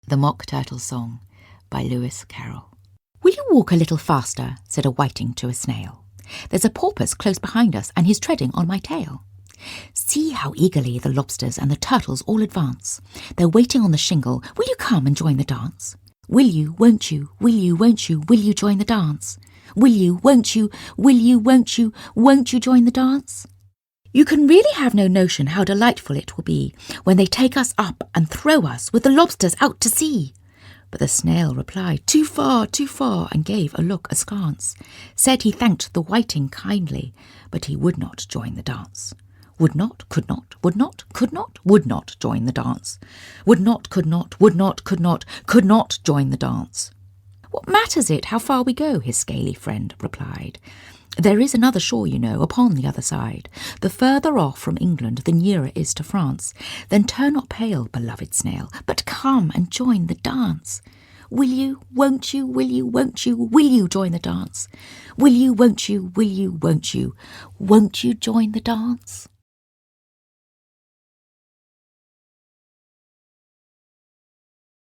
The Mock Turtle Song by Lewis Carroll. "Will you walk a little faster?" said a whiting to a snail. "There's a porpoise close behind us, and he's treading on my tail." "See how eagerly the lobsters and the turtles all advance. They're waiting on the shingle. Will you come and join the dance? Will you, won't you, will you, won't you, will you join the dance? Will you, won't you, will you, won't you join the dance? You can really have no notion how delightful it will be when they take us up and throw us with the lobsters out to sea." But the snail replied, too far, and gave a look askance. Said he thanked the whiting kindly, but he would not join the dance. Would not, could not, would not, could not, would not join the dance. Would not, could not, would not, could not join the dance. "What matters it how far we go?" his scaly friend replied. "There is another shore, you know, upon the other side. The further off from England, the nearer is to France. Then turn not pale, beloved snail, but come and join the dance. Will you, won't you, will you, won't you join the dance? Will you, won't you, will you, won't you join the dance?"